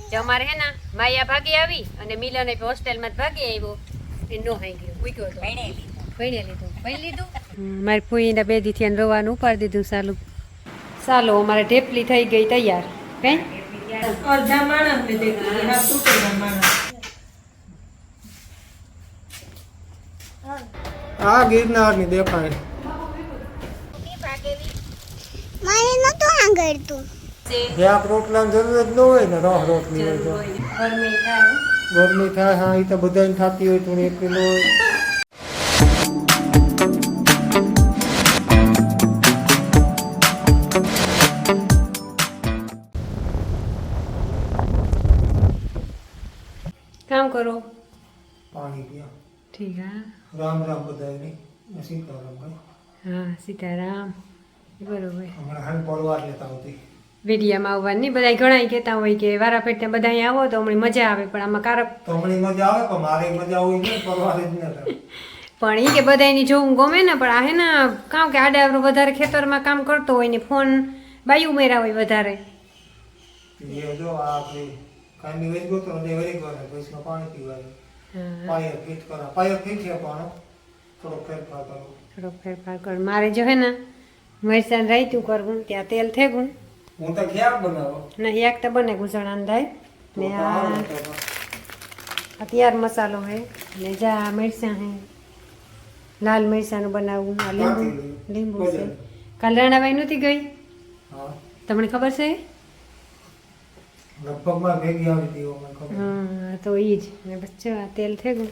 જો અમારે હે ને માયા ભાગી આવી અને મિલન હોસ્ટેલમાં જ ભાગી આવ્યો એ નો હાઈ ગયો ઉગ્યો તો ભણી લીધું મારી ફૂઈને બે દીથી રવાનું ઉપાડી દીધું ચાલો અમારે ઢેપલી થઈ ગઈ તૈયાર કઈ અડધા માણસ ને દેખી હા તૂટેલા માણસ આ ગિરનારની દેખાય મારે નતું આંગળતું શાક રોટલાની જરૂર જ ન હોય ને રોટલી હોય તો ગરમી થાય હા એ તો બધાને થતી હોય તો એકલી હોય કામ કરો પાણી પીયા ઠીક હા રામ રામ બધાને સીતારામ ભાઈ હા સીતારામ બરોબર હમણાં હાલ પરવાર લેતા હોતી વિડીયામાં આવવાનું નહીં બધા ઘણા કહેતા હોય કે વારા ફેરતે બધા અહીંયા આવો તો હમણાં મજા આવે પણ આમાં કારક તો હમણાં મજા આવે પણ મારે મજા હોય ને પરવાર જ ન થાય પણ એ કે બધાની જોવું ગમે ને પણ આ હે ને કામ કે આડે આપણું વધારે ખેતરમાં કામ કરતો હોય ને ફોન બાયું મેરા હોય વધારે એ જો આ આપણે કાંઈ વેચ ગયો તો વેરી ગયો ને પછી પાણી પીવાનું પાયર ફીટ કરા પાયર ફીટ છે પણ થોડો ફેરફાર કરો થોડોક ફેરફાર કર મારે જો હે ને મરચાં રાયતું કરવું ત્યાં તેલ થેગું હું તો ક્યાં બનાવો ને એક તો બને ગુસણ થાય ને આ તૈયાર મસાલો હે ને જા મરચાં હે લાલ મરચાંનું બનાવવું આ લીંબુ છે કાલ રાણાભાઈ નહોતી ગઈ હા તમને ખબર છે લગભગ માં ભેગી આવી હતી મને ખબર હા તો એ જ ને બસ જો આ તેલ થેગું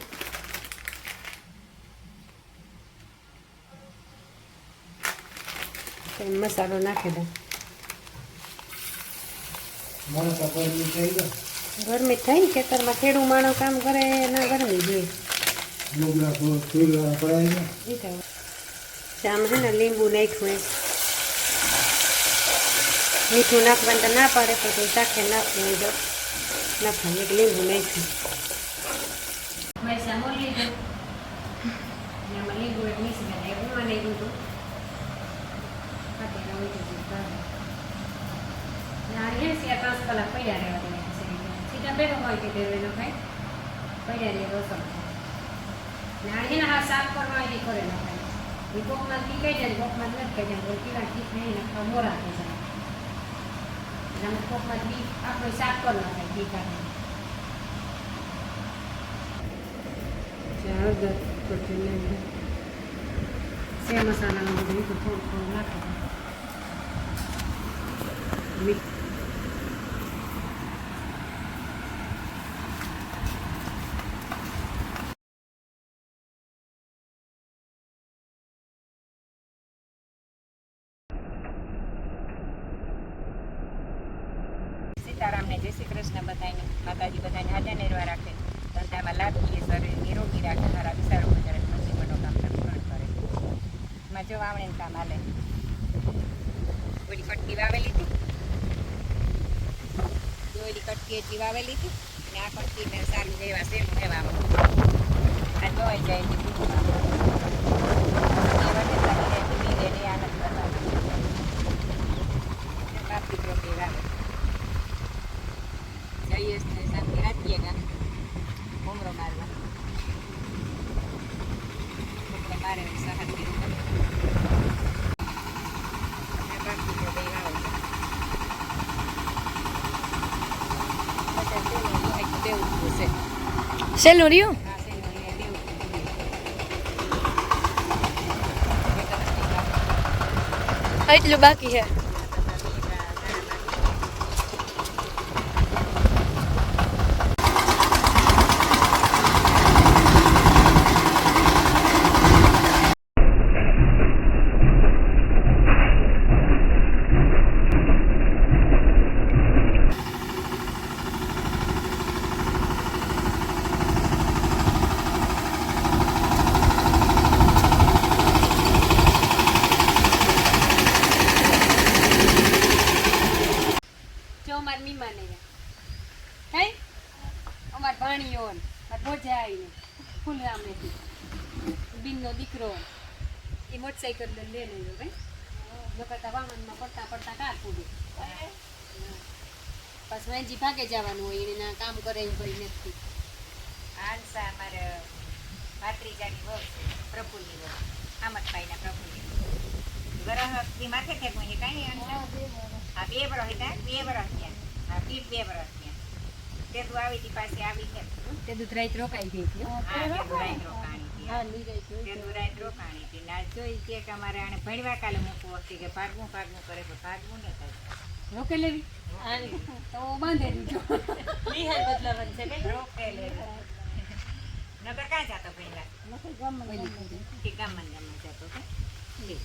મસાલો નાખી દઉં મને તો ગરમી થઈ ગઈ ગરમી થાય ને ખેતરમાં ખેડૂ માણો કામ કરે ના ગરમી જોઈએ લુગડા ધોઈલા પડાય ને આમ છે ને લીંબુ નાખ્યું મીઠું નાખવાનું તો ના પાડે પછી ચાખે નાખવું હોય તો નાખવાનું એક લીંબુ નાખ્યું મરચાં મોર લીધું એમાં લીંબુ એક મીસી ગયા એવું નાખ્યું હતું નાળિયેર 5 કલાક પડ્યા રહેવા સીધા ભેગો હોય કે દેવેલો ખાય પડ્યા રહે રસમ નાળિયેર હા સાફ કરવા આવી કરે ન ખાય એ કોકમાં ટીકાઈ જાય કોકમાં નથી ખાઈ જાય પીવા ઠીક નહીં નાખવા મોરા થઈ જાય એટલે અમે કોકમાં બી આપણે સાફ કરી નાખાય ટીકા હળદર થોડી સે મસાલાનું બધું થોડું થોડું નાખે સીતારામને જય શ્રી કૃષ્ણ બધાને માતાજી બધાને હાજર નિર્વા રાખે ધંધામાં લાભીએ શરીર નિરોગી રાખે મારા વિચારો કરે પછી મનોકામના પૂર્ણ કરે એમાં જો વાવણીનું કામ હાલે ઓલી કટકી વાવેલી હતી ઓલી કટકી એટલી વાવેલી હતી અને આ કટકીને સારું એવા સેમ એવા આ જોઈ જાય છે આનંદ કરવાનો બાપી પ્રોપી વાવે જઈએ શાંતિ રાખીએ ગામ ઉમરો મારવા છોકરો મારે સહાર સેલું રહ્યું એટલું બાકી છે બીનનો દીકરો એ મોટરસાઇકલ લઈને ભાઈ નકરતા વાહનમાં પડતા પડતા કાર પૂરી પાછું અહીંથી ભાગે જવાનું હોય એના કામ કરે એવું કોઈ નથી. આનસા અમારે ભાત્રીજાની વહુ છે, પ્રફુલ્લની વહુ, આમદભાઈના પ્રફુલ્લની વરસથી માથે થેક હોય કાંઈ આનસા? હા 2 વર્ષ હતા, 2 વર્ષ થયા. હા 2 વર્ષ થયા. તે તું આવી હતી પાછી આવી છે. તે દૂધ રાત રોકાઈ ગઈ હતી હો. હા તે તું રાત રોકાણી હતી. તે તું રાત રોકાણી હતી. ના જોઈ કે અમારે આને ભણવા કાલે મૂકવું હતી કે ભાગવું કરે તો ભાગવું ન થાય. રોકે લેવી તો બાંધે દીધો. નિહાર બદલાવાનું છે કઈ? રોકે લે. નગર કાં જાતો ભણવા? કે ગામમાં જતો કે? લે.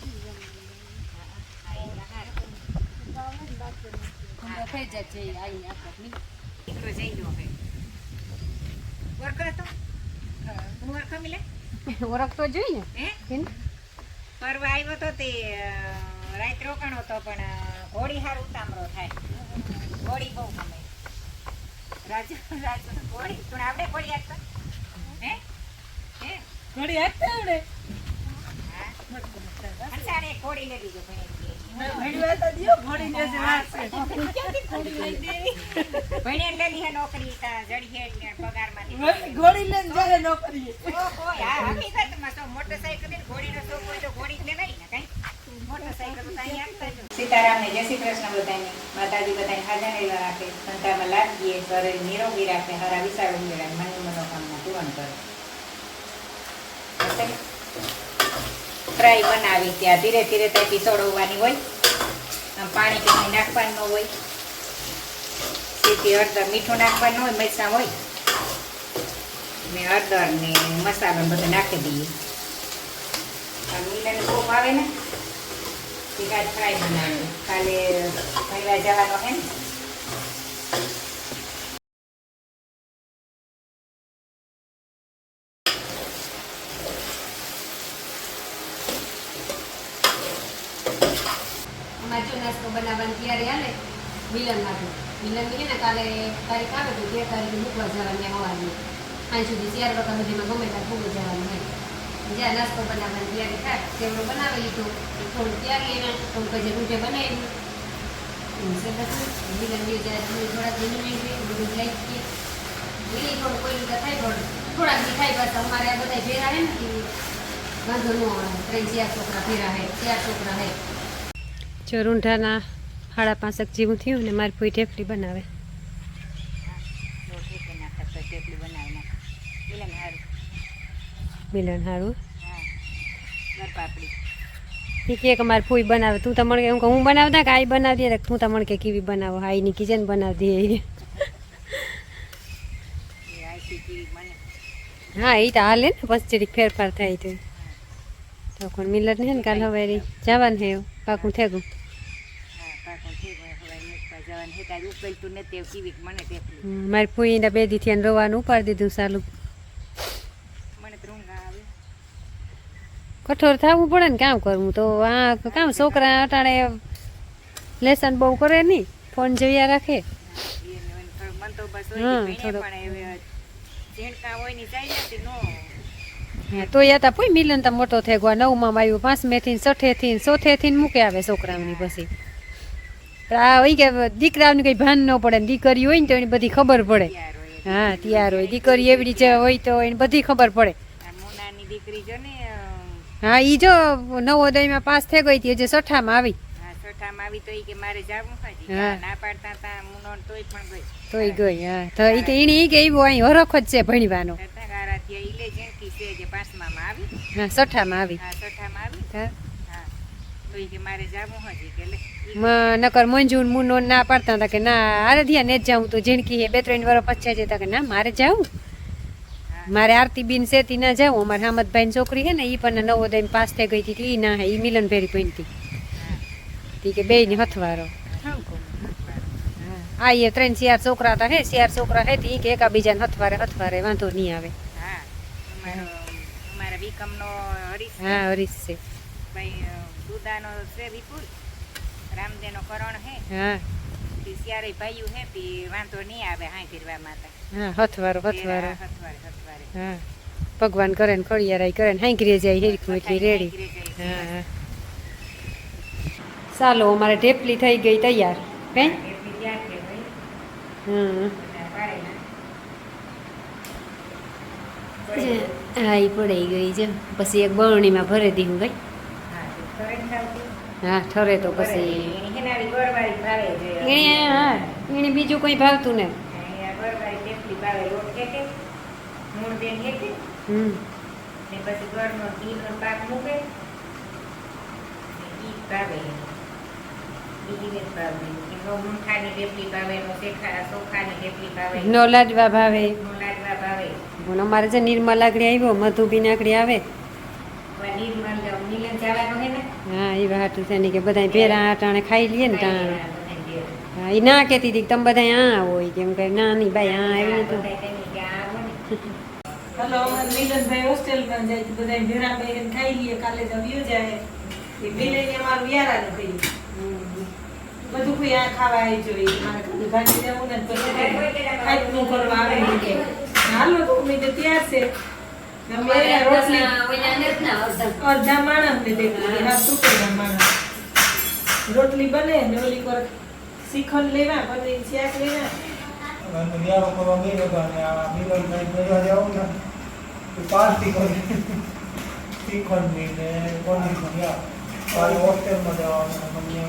હા, એ હારું. થઈ જાય છે આવી આપણે દીકરો જઈ ગયો હવે. વર્ક હતો? હું વર્ક મિલે? ઓળખ તો જોઈ ને હે? પરવા આવ્યો તો તે રાત રોકાણો હતો પણ ઘોડી હાર ઉતામળો થાય. ઘોડી બહુ ગમે. રાજુ ઘોડી તું આવડે ઘોડી હાથ? હે? હે? ઘડી હાથતા આવડે? હા. અંસારે ઘોડી લેવી જો ભાઈ. ભણવા તો દ્યો, ઘોડીને જ વાત છે. ભણ્યા લેલી હે નોકરી તા જડી હે ને પગારમાંથી. ઘોડી લઈને જાય નોકરીએ. ઓહો, હા હકીકતમાં તો મોટરસાઇકલ ને ઘોડીનો શોખ હોય તો ઘોડી જ લેવાય ને કાંઈ. મોટરસાઇકલ તો અહીંયા આપતા જ. સીતારામને જય શ્રી કૃષ્ણ બધાને. માતાજી બધાને હાજર રહેવા રાખે, સંતામાં લાભ દે, શરીર નિરોગી રાખે, હરા વિશાળ ઉમેરા, મનની મનોકામના પૂર્ણ કરે. ફ્રાય બનાવી ત્યાં ધીરે ધીરે ત્યાંથી સળવવાની હોય. આમ પાણી કંઈ નાખવાનું ન હોય. સીધી હળદર મીઠું નાખવાનું હોય, મરચાં હોય ને હળદર ને મસાલો બધું નાખી દઈએ. આ મીલાને કોપ આવે ને તે કાંઈ ફ્રાય બનાવીએ. કાલે ભણવા જવાનો હે ને અમારે જો નાસ્તો બનાવવાની ત્યારે હાલે મિલનમાં તો મિલન છે ને કાલે તારીખ આવે તો 2 તારીખે મૂકવા જવાની હવાની આજ સુધી 4 વાગ્યા સુધીમાં ગમે ત્યાં ભૂગો જવાનું હોય. જ્યાં નાસ્તો બનાવવાની ત્યારે થાય તેવડો બનાવી લીધો થોડું ત્યારે એને થોડું પછી રૂટે બનાવી મિલન બી થોડાક જમીન બધું લઈ ગઈ એ થોડું કોઈ રીતે થાય થોડાક બી થાય બસ અમારે આ બધા ભેરા હે ને વાંધો ન આવે 3-4 છોકરા ભેરા હે 4 છોકરા હે. જો રૂંઢાના 5:30 જેવું થયું ને મારી કોઈ ઢેફલી બનાવે. મિલન હારું એ કે મારી ફૂઈ બનાવે તું તો મને કે હું બનાવતા કે આ બનાવી દે તું તો મને કે કેવી બનાવો હા એની કિચન બનાવી દે. હા એ તો હાલે ને પછી જરીક ફેરફાર થાય તો કોણ મિલન હે ને કાલ હવે જવાનું હે પાકું થેગું. મારી ફૂઈને 2 દી થયા રોવાનું ઉપાડી દીધું સાલું. કઠોર થવું પડે ને કામ કરવું તો આ કામ છોકરા અટાણે લેસન બહુ કરે નહીં ફોન જોયા રાખે. તો યા પૂઈ મિલન તો મોટો થઈ ગયો 9માં આવ્યું 5મેથી 6થેથી 4થેથી મૂકે આવે છોકરાઓની પછી આ હોય કે દીકરાઓને કઈ ભાન ન પડે ને દીકરી હોય ને તો એની બધી ખબર પડે. હા તૈયાર હોય દીકરી એવડી જે હોય તો એને બધી ખબર પડે. હા ઈ જો નવોદયમાં પાસ થઈ ગઈ હતી જે 6ઠામાં આવી. તોય ગઈ હા તો ઈ કે એને ઈ કે એવું અહીં હરખ જ છે ભણવાનો. હા 6ઠામાં આવી. નકર મંજુ મુનો ના પાડતા હતા કે ના હારે ધ્યાન ને જ જાઉં તો જીણકી 2-3 વર્ષ પછી જતા કે ના મારે જાવું મારે આરતી બેન સેતી ના જાવું અમારે હામદભાઈ છોકરી છે ને એ પણ નવોદય પાસ થઈ ગઈ હતી એ ના હે એ મિલન ભેરી પીનતી તી કે 2 ની હથવારો. હા એ 3-4 છોકરા હતા હે 4 છોકરા હે તી કે એકાબીજાને હથવારે વાંધો નહીં આવે. હા હરીશ છે દુદાનો છે વિપુલ રામદેનો કરણ હે હા તી સ્યારે ભાઈઓ હે તી વાંધો નહીં આવે હાઈ ફેરવા માતા. હા હથવારો હા ભગવાન કરે ને ખડિયારાઈ કરે ને હાંકરી જાય હેરખું એટલી રેડી. હા ચાલો અમારે ઢેપલી થઈ ગઈ તૈયાર કઈ હમ બધા પાડેલા. હા એ પડાઈ ગઈ છે પછી એક બરણીમાં ભરી દીધું ગઈ હા, તો ફરે જ ખાવતી. હા ઠરે તો ફરે. પછી એની હેનારી ગોળવાળી ભાવે છે. એને હા એને બીજું કોઈ ભાવતું ને અહીંયા ગોળવાળી ટેપલી ભાવે. લોટ હેકે, મૂળ બેન હેકે, હમ ને પછી ગોળનો ઘીનો પાક મૂકે, ને ઈ ભાવે એને. બીજી ને જ ભાવે. એનો મૂંઠાની ટેપલી ભાવે, એનો ચોખાની ટેપલી ભાવે, નો લાડવા ભાવે એનો લાડવા ભાવે. પણ અમારે છે નિર્મલ આગળ આવ્યો મધુબીન આગળ આવે હવે નિર્મલ મિલન જવાનું હે ને? હા એ વાત છે ને કે બધા ભેરા આટાણે ખાઈ લઈએ ને ટાણે બધા ઘેર. હા એ ના કહેતી હતી કે તમે બધા આ હોય કેમ કે ના નહીં ભાઈ આ આવી તો બધા તેની કે આ આવો ને. હાલો અમારે મિલનભાઈ હોસ્ટેલમાં જાય તો બધા ભેરા બેહીને ખાઈ લઈએ કાલે તો વ્યુ જાય એ મિલને અમારું યારાનું કર્યું બધું કોઈ આ ખાવા આવી જોઈએ મારે ખાલી ભાજી જવું ને પછી ખાઈનું કરવા આવે ને કે હાલો તો અમે તો તૈયાર છે અમે રોટલી અડધા માણસ ને દેખી હા ટુકડા માણસ રોટલી બને ને ઓલી પર શ્રીખંડ લેવા પનીર શાક લેવા અને નિયારો કરવા ગઈ હતા અને આ મિલનભાઈ ભેગા જાઉં ને તો પાર્ટી કરી શ્રીખંડની ને પનીરની યા કાલે હોસ્ટેલમાં જવાનું અમને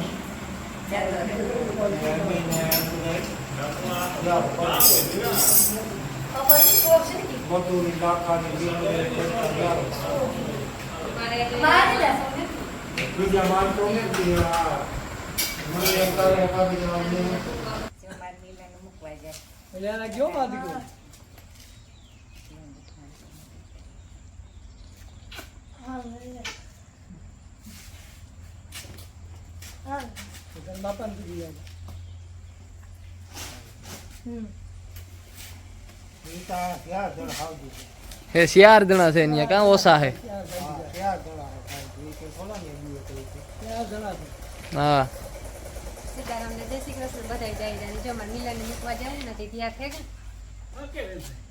મધુરી લાખાની બીજા માણસો ને મને એમ કરે કાપી જવાનું જો માર મિલન મૂકવા જાય. ક્યાં જણ ખાવજો હે 4 જણા છે અહીંયા કાં ઓછા હે ક્યાં જણા ખાવજો કે બોલો ને એમ ક્યાં જણા હા સીતારામને જય શ્રી કૃષ્ણ બધાય જાય જાય જો મારે મિલાને મૂકવા જાય ને તે તૈયાર થઈ ગઈ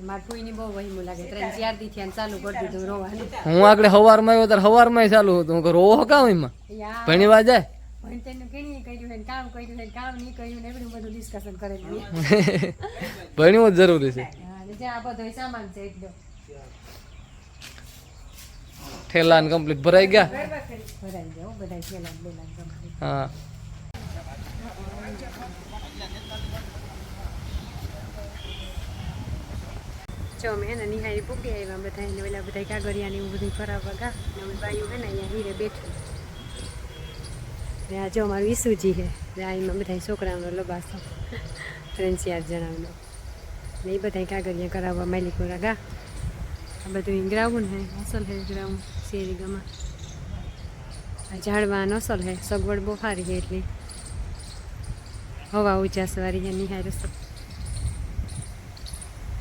મારા ફૂઈની બહુ વહીમું લાગે 3-4 દી થયા ચાલુ કરી દીધું રોવાનું હું આગળ સવારમાં આવ્યો ત્યારે સવારમાં ચાલુ હતું હું કહું રોવો કામ એમાં યા ભણીવા જાય ભણતરનું કેણી કર્યું છે કામ કર્યું છે કામ નહીં કર્યું ને એવું બધું ડિસ્કશન કરેલું ભણવું જ જરૂરી છે હા ને જ્યાં આ બધો સામાન છે એટલો ઠેલા ને કમ્પ્લીટ ભરાઈ ગયા ભરાઈ જાઓ બધા ખેલા બેલા ગમે હા જો અમે એને નિહાળી પૂકી આવ્યા બધા એને ઓલા બધા કાગળિયા ને એવું બધું ફરાવવા ગા ને અમે બાયું હે ને અહીંયા હીરે બેઠું ને આ જો અમારું ઈસુજી છે ને આ એમાં બધા છોકરાઓનો લબાસો 3-4 જણાનો ને એ બધા કાગળિયા કરાવવા માલિકોરા ગા આ બધું ગ્રાઉન્ડ હે અસલ હે ગ્રાઉન્ડ શેરીગામાં આ ઝાડવાન અસલ હે સગવડ બહુ સારી છે એટલી હવા ઉચાસવાળી છે નિહાળ સબ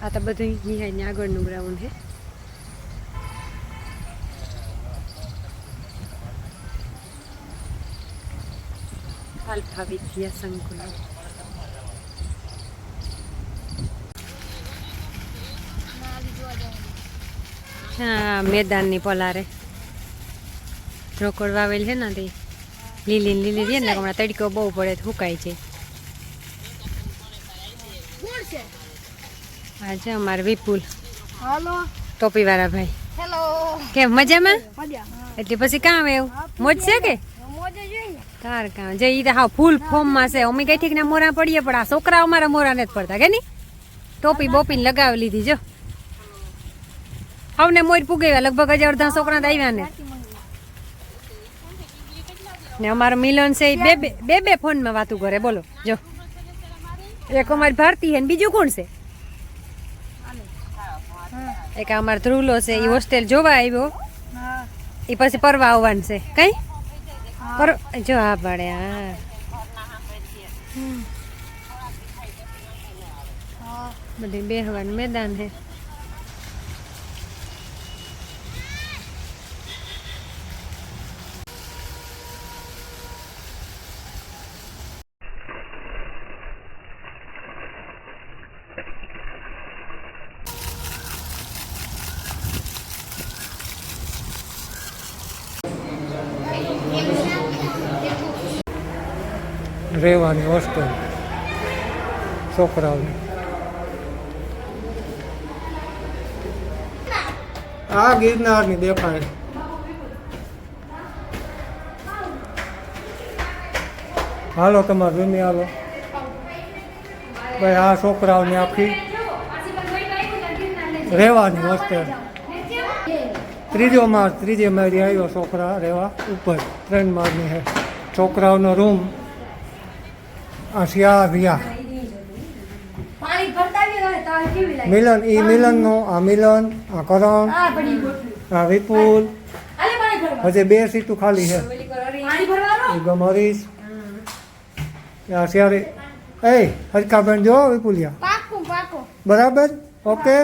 આ તો બધું નિહાળની આગળનું ગ્રાઉન્ડ છે આલ્ફા વિદ્યા સંકુલ હા મેદાનની પલારે રોકડ વાવેલ છે ને તે લીલી ને લીલી રહે ને હમણાં તડકો બહુ પડે તો સુકાય છે આ છે અમારે વિપુલ ટોપી વાળા ભાઈ કેમ મજામાં એટલે પછી કામ એવું મોજ છે કે તાર કામ જે ઈ તો હા ફૂલ ફોર્મમાં છે અમે કઈ ઠીક ને મોરા પડીએ પણ આ છોકરા અમારા મોરા નથી પડતા કે નહીં ટોપી બોપી લગાવી લીધી જો હવને મોર પૂગેવા લગભગ હજી અડધા છોકરા તો આવ્યા ને અમારો મિલન છે બે ફોનમાં વાતું કરે બોલો જો એક અમારી ભારતી છે ને બીજું કોણ છે એક અમારો ધ્રુવલો છે એ હોસ્ટેલ જોવા આવ્યો એ પછી પરવા આવવાનું છે કઈ પર જો હા પડે હા બધી બેહવાનું મેદાન છે રહેવાની હોસ્ટેલ છોકરાઓને. આ ગિરનારની દેખાય. હાલો તમારે રૂમી હાલો. ભાઈ આ છોકરાઓની આખી રહેવાની હોસ્ટેલ. ત્રીજો માળ, ત્રીજે માળી આવ્યો છોકરા રહેવા ઉપર. 3 માળની છે છોકરાઓનો રૂમ. આ શ્યા વિયા મિલન, ઈ મિલનનો, આ મિલન, આ કરણ, આ વિપુલ. હજી 2 સીટું ખાલી છે. એ ગમ હરીશ. આ શ્યારે એ હરકા બેન જો વિપુલિયા બરાબર. ઓકે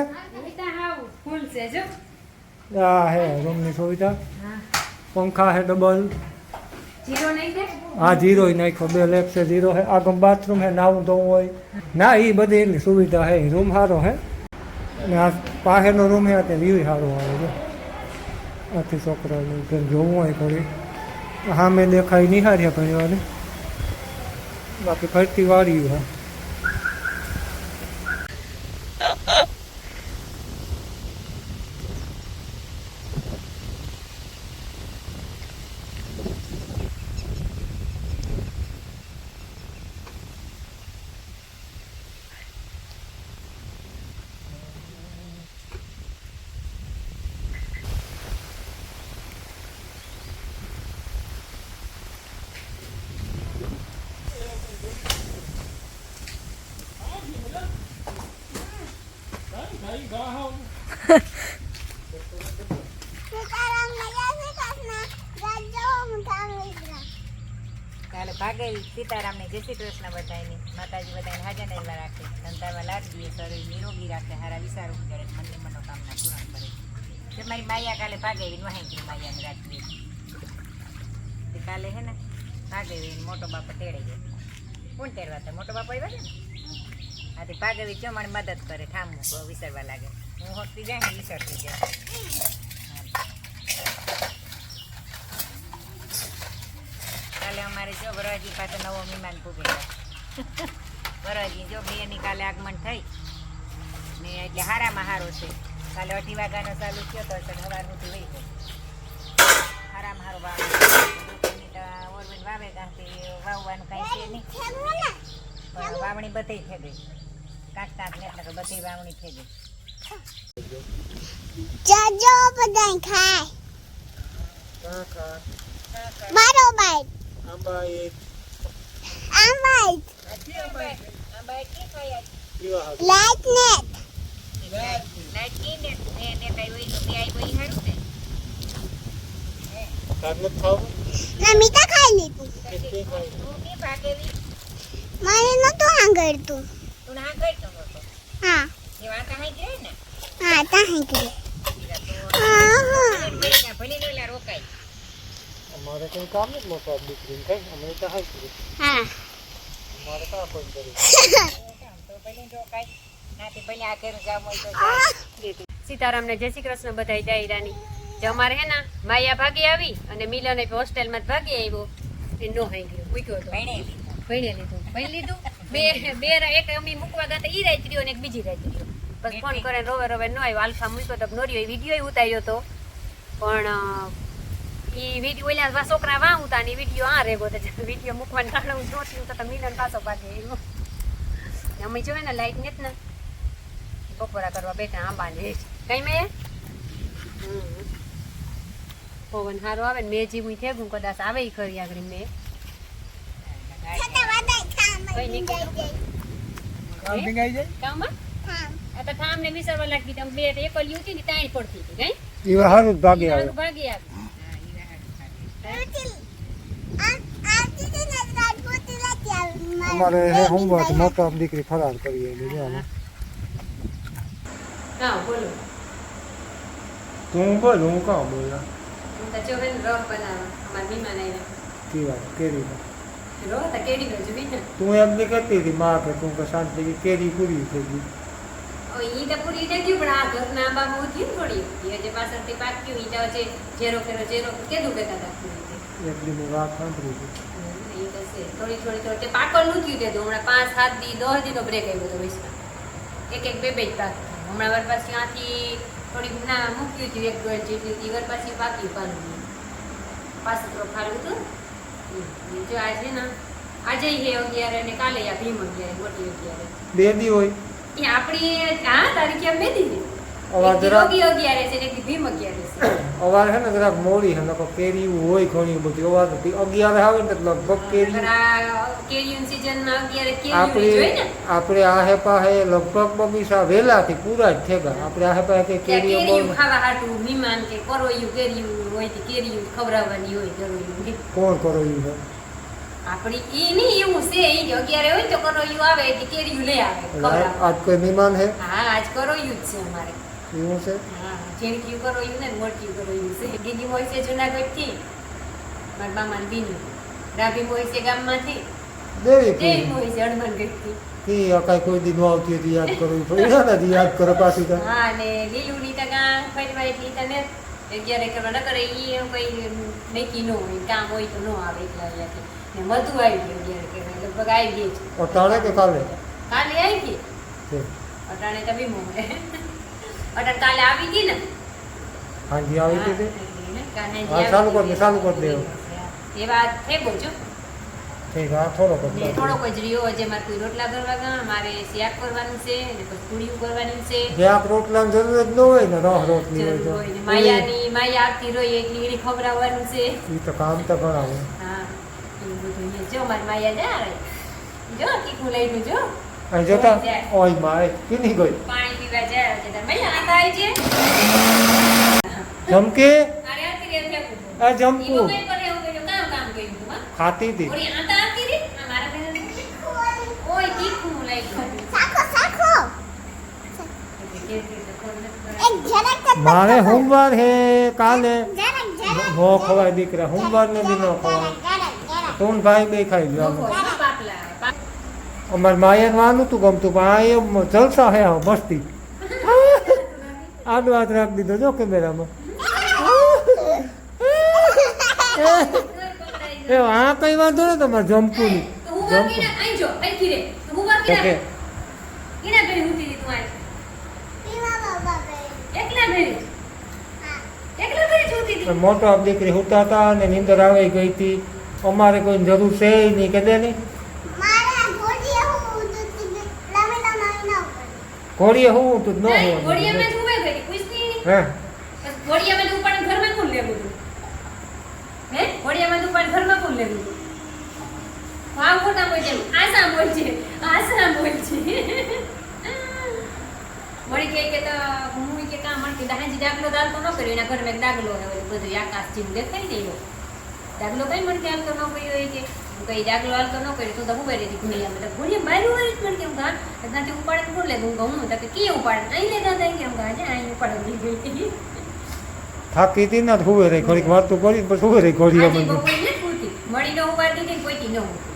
આ હે રૂમની સુવિધા. પંખા હે ડબલ. હા 0 નાખ્યો. 2 લેપ છે 0 હે. આગળ બાથરૂમ હે, નાવું ધોવું હોય ના એ બધી એટલી સુવિધા હે. રૂમ સારો હે અને આ પાસેનો રૂમ હે તે વ્યૂ સારો આવે છે. આથી છોકરાઓને જોવું હોય ઘડી સામે દેખાય નિહાળ્યા ઘણી બાકી ફરતી વાળી હે. કાલે ભાગેવી સીતારામને જય શ્રી કૃષ્ણ બધાયને માતાજી બધાને હાજર નહેરવા રાખે, ધંધામાં લાડવીએ શરીર નિરોગી રાખે, હારા વિચારો કરે, મનની મનોકામના પૂર્ણ કરે. તે મારી માયા કાલે ભાગેવી નહાઈ માયાને રાખવી તે કાલે હે ને ભાગેવી મોટો બાપા તેડે ગયો. કોણ તેડવા હતા? મોટો બાપા આવ્યા છે ને. આથી ભાગેવી જો મને મદદ કરે, ઠામું વિસરવા લાગે. હું હોતી જાય ને વિસરતી જાય. કાલે અમારે જો વરવાજી પાસે નવો મહેમાન પૂગેલો. વરવાજી જો 2 ની કાલે આગમન થઈ ને એટલે હારામાં હારો છે. કાલે 2:30 વાગ્યાનો ચાલુ થયો તો સવાર સુધી વહી ગયો. હારામાં હારો વાવે ઓરવેન વાવે ગાંથી વાવવાનું કાંઈ છે નહીં પણ વાવણી બધી થઈ ગઈ. કાંક ને એટલે બધી વાવણી થઈ ગઈ. જાજો બધાય ખાય બરોબર. લાઈટ ને મીઠા ખાઈ લીધું. મારે નતું આંગળતું. હા હા તાહી ગઈ. અમારે કઈ કામ જ નહોતું દીકરી કઈ. અમે તો હાઈ કીધું. હા અમારે કાં કોઈ કર્યું. સીતારામને જય શ્રી કૃષ્ણ બધાય ડાયરાની. જે અમારે હે ને માયા ભાગી આવી અને મિલન હોસ્ટેલમાં જ ભાગી આવ્યો. એ નો હાઈ ગયો મૂક્યો હતો. ભણી લીધું. બે એક અમી મૂકવા ગયા ઈ રાત રહ્યો ને એક બીજી રાત રહ્યો. બસ ફોન કરે રોવે નો આવ્યો. આલ્ફા મૂક્યો તો નો રહ્યો. વિડીયો ઉતાર્યો તો પણ ઈ વિડીયો ઓલા છોકરા વાં ઉતા ને વિડીયો આ રેગો તો વિડીયો મૂકવાનું કારણ હું જોતી તો મિલન પાછો ભાગે આવ્યો. અમે જોવે ને લાઈટ ને જ ને બપોરા કરવા બેઠા આંબાને કઈ મેં પવન સારો આવે ને મેં જીવું થેગું કદાચ આવે ખરી આગળ મેં કામમાં આ તો ઠામ ને વિસરવા લાગી તમે બે એકલી હતી ને તાઈ પડતી હતી કઈ ઈવા હારું ભાગે આવે. ભાગી આવી અમારે હે હોમવર્ક મોટા દીકરી ફરાર કરી એની જો. હા બોલો તું બોલ હું કાં બોલા. હું તો જો બેન રહ બનાવવા અમારા મહેમાન આવ્યા કેવા કેરી રો તો કેડી ગયો જોઈ ને તું એમ નહીં કહેતી હતી માં કે તું કે શાંતિ કેરી પૂરી થઈ ગઈ. ઈ તો પૂરી થઈ ગયું પણ આ ઘરના આંબા બહુ થયું થોડી એ જે પાછળથી પાક્યું ઈ તો જે જેરો કેરો કેદું કહેતા હતા એટલી મેં વાત સાંભળી હતી. ઈ તો છે થોડી તે પાકલ નું થયું તે તો હમણાં 5-7 દી 10 દી નો બ્રેક આવ્યો હતો વૈસમાં એક બે જ પાક હમણાં વાર પાછી ત્યાંથી થોડીક ના મૂક્યું હતું એક દોઢ જેટલી વાર પાછી પાકી પાલું પાછું થોડું ખાલું હતું જો આજે ને આજે હે 11 અને કાલે આ ભીમ 11 મોટી 11 બે દી હોય એ આપણી હા તારીખે બે દી અવાજ જરાક 11 છે ને ભીમ 11 છે અવાજ છે ને જરાક મોડી છે નકો કેરી હોય ઘણી બધી અવાજ 11 આવે ને એટલે લગભગ કેરી કેરીની સીઝનમાં 11 કેરી જોઈ ને આપણે આહે પાહે લગભગ બગીચા વેલાથી પૂરા જ થેગા આપણે આહે પાહે કે કેરીઓ કેરીયું ખાવા હાટું મહેમાન કે કરોયું કેરીયું હોય તે કેરીયું ખવડાવવાની હોય જરૂરી કોણ કરોયું છે આપણી ઈ નહીં એવું છે ઈ જો 11 હોય તો કરોયું આવે એટલે કેરીયું લઈ આવે ખવડાવવા આજ કોઈ મહેમાન છે હા આજ કરોયું જ છે અમારે એવું છે હા ઝીણક્યું કરોયું ને મોટક્યું કરોયું છે દીદી હોય છે જુનાગઢથી મારા મામાની બીની રાભી હોય છે ગામમાંથી દેવી તે કોઈ હોય છે હનુમાનગઢથી કી અકાઈ કોઈ દી નો આવતી હતી યાદ કરવી પડી ને યાદ કરો પાછી તો હા ને લીલું ની ગા ફરવા એટલી તને 11 કરવા ન કરે ઈ કોઈ નક્કી ન હોય કામ હોય તો ન આવે એટલા અહીંયાથી ને મધુ આવી ગયું 11 કરવા લગભગ આવી ગઈ છે અટાણે કે કાલે કાલે આવી ગઈ છે અટાણે તો બી મોહે અટાણે કાલે આવી ગઈ ને હાજી આવી હતી કાલે હા ચાલુ કર દે એ વાત થઈ ગયો છો ઠીક હા થોડો ને કર થોડો કજરીઓ જે મારે કોઈ રોટલા કરવા ગયા મારે શાક કરવાનું છે ને પછી પૂરીઓ કરવાની છે જ્યાં રોટલાની જરૂર જ ન હોય ને રહ રોટલી હોય જરૂર તો હોય ને માયા આવતી રહી એટલી ઘડી ખવડાવવાનું છે એ તો કામ તો ઘણા હોય હા એવું બધું અહીંયા જો મારી માયા જાય જો તીખું લઈને જો અહીં જોતા ઓય માય કીની ગઈ પાણી પીવા જાય છે તાર મૈયા આતા આવી છે જમકે અરે આતી રે ફેંકું આ ઈ જમકુ તો કઈ કરે એવું કર્યું કામ કર્યું તું હા ખાતી હતી ઓરી આતા આવતી રે આ મારા બેન ઓય તીખું લઈ ગયું સાખો સાખો એક જરાક મારે સોમવાર હે કાલે જરાક નો ખવાય દીકરા સોમવાર ને દી નો ખવાય તું ભાઈ બે ખાઈ લ્યો પાપલા અમાર માયા વાનું તું ગમતું પણ આ એ જલસા હે હા મસ્તી આડો હાથ રાખી દીધો જો કેમેરામાં એ આ કઈ વાંધો ને તમારે જમકું ની તો હું વાકી ના આઈ જો આઈ ખીરે તો હું વાકી ઓકે ના કેના બેન હુતી દી તું આઈ પીવા બાબા બે એકલા બેન એકલા બેન જોતી દી મોટો આપ દીકરી હુતા હતા અને નીંદર આવી ગઈ હતી અમારે કોઈ જરૂર છે નહીં કે દે નહીં મારા ગોડીએ હું દૂધ લામે ના ઘોડીએ હું તું ન નહીં હોવાનું. ઘોડિયામાં જ ઉભે ગઈ પૂછતી નહીં હે બસ ઘોડિયામાં જ ઉપાડીને ઘરમાં કોણ લેવું તું હે ઘોડિયામાં જ ઉપાડીને ઘરમાં કોણ લેવું તું વાવ ખોટા બોલ છે આસામ બોલ છે વળી કે તો હું કે કામ મળતી દાજી ડાગલો દાલતો ન કર્યો એના ઘરમાં એક ડાગલો હોય બધું આકાશ જેવું દેખાય ને એવો ડાગલો કઈ મળતી હાલતો ન કર્યો હોય કે હું કઈ ડાગલો હાલતો ન કર્યો તું તો હું બેરી ઘોડિયામાં તો ઘોડિયા મારું હોય જ મને કેમ ઘા ત્યાંથી ઉપાડે કોણ લે હું કહું તો કે કે ઉપાડે અહીં લેતા હતા કેમ ઘા જાય અહીં ઉપાડે ગઈ હતી થાકી હતી ને હુવે રહી ઘડીક વાતું કરી પછી હુવે રહી ઘોડીએ આજે મને બપોરે નથી પૂરતી. મળી ન ઉપાડતી હતી ને કોઈથી ન ઉઠી.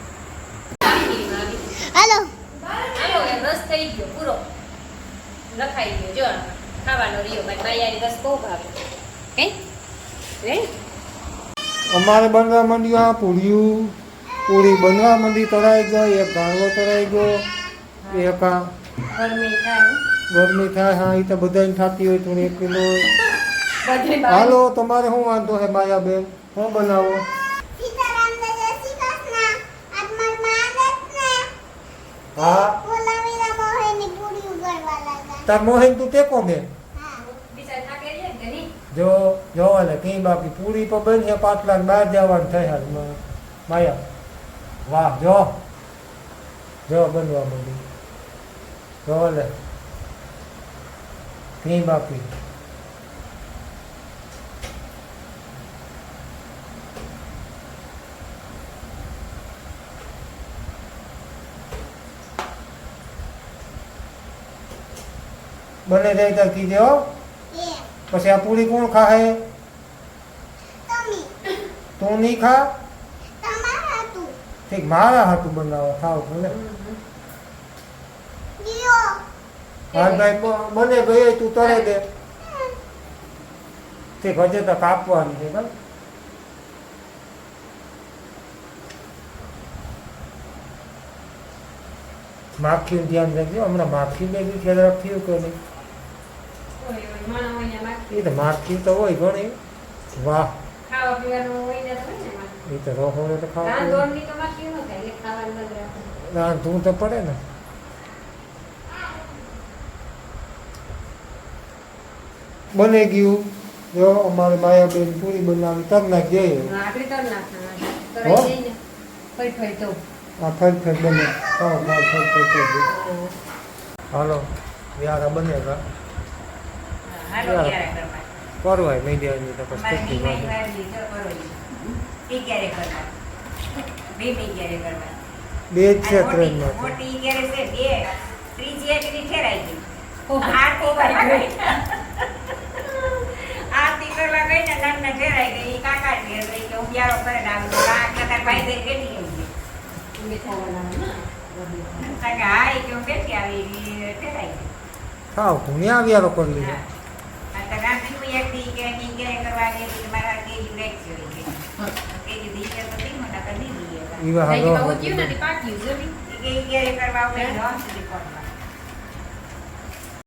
હાલો હાલો એ રસ થઈ ગયો પૂરો લખાઈ ગયો જો ખાવાનો રહ્યો ભાઈ માયાની રસ બહુ ભાવે કઈ રે અમારે બનવા માંડ્યું આ પૂરી બનવા માંડી તરાઈ ગઈ એક ગાળવો તરાઈ ગયો એક આ ગરમી થાય ગરમી થાય હા એ તો બધાને થતી હોય તું એક કિલો બધે હાલો તમારે શું વાંધો છે માયાબેન શું બનાવો સીતારામ ને જય શ્રી કૃષ્ણ આત્મા માનસ ને હા બોલાવીને મોહેની પૂરી ઉગડવા લાગ્યા તાર મોહિન તું ટેકો મેં હા બિચાર થાકે છે કે નહીં જો લે કઈ બાકી પૂરી પર બનશે 5 લાખ બહાર જવાનું થાય હાલ માયા વાહ જો બનવા માંડી જો લે કઈ બાકી બને જાય તો કીધે હો એ પછી આ પૂરી કોણ ખાહે તમે તું નહીં ખા તમારા તું ઠીક મારા હાથું બનાવો ખાવ ભલે દિયો હા ભાઈ બને ગઈ તું તરે દે ઠીક હજે તો કાપવાની છે બરાબર માખીનું ધ્યાન રાખજો હમણાં માખીને બી ખેતર થયું કે નહીં હોય હોય માણસ હોય ને માખી એ તો માખી તો હોય ઘણી વાહ ખાવા પીવાનું હોય ને તો હોય ને માખી. એ તો રોહો તો ખાવા રાંધોળની તો માખી ન થાય એટલે ખાવાનું બંધ રાખે. રાંધવું તો પડે ને બને ગયું જો અમારે માયાબેન પૂરી બનાવી તર નાખ જઈએ આકડી તર નાખવાના હો? તરાઈ જઈને ફરી ફરી તો આ ફરી બને હાલો યારા બનેગા હાલો ક્યારે કરવા કરવાય મીડિયાની તો મારે પછી નિર્ણય વાળી તો કરો એ ક્યારે કરવા બે ક્યારે કરવા બે જ છે ટ્રેનમાં મોટી ક્યારે છે બે ત્રીજી એક ની ઠેરાઈ ગઈ ઓહો. આરતી કરવા ગઈ આરતી કરવા ગઈ ને નાના ઠેરાઈ ગઈ ઈ કાકા છે એટલે કે હું યારો કરે ને આવું આ કાકા ભાઈ દઈ બેઠી એમ છે મીઠા બનાવવાના. કાકા હા એ કે હું બેઠી આવી ઈ ઠેરાઈ ગઈ ખાવ ઘૂમ્યા વ્યારો કરી લીધો હા આ તો રાંધીનું એક દી કે ની ક્યારે કરવા ગઈ એટલે મારા કેજી બ્રેક છે કે કેજી દી કે તો તી મને કરી દીધી ઈવા નહીં, હાલો તો હું થયું નથી પાક્યું જો બી. કે ઈ ક્યારે કરવા આવે ન સુધી ફોન